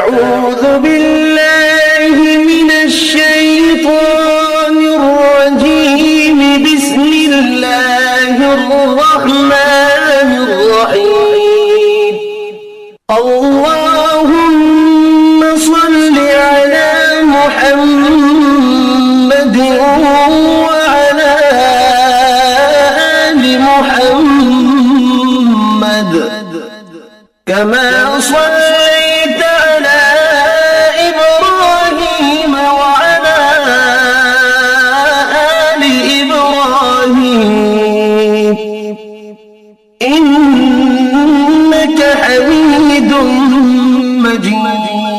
أعوذ بالله من الشيطان الرجيم. بسم الله الرحمن الرحيم. اللهم صل على محمد وعلى آل محمد كما صليت على إبراهيم وعلى آل إبراهيم إنك حميد مجيد.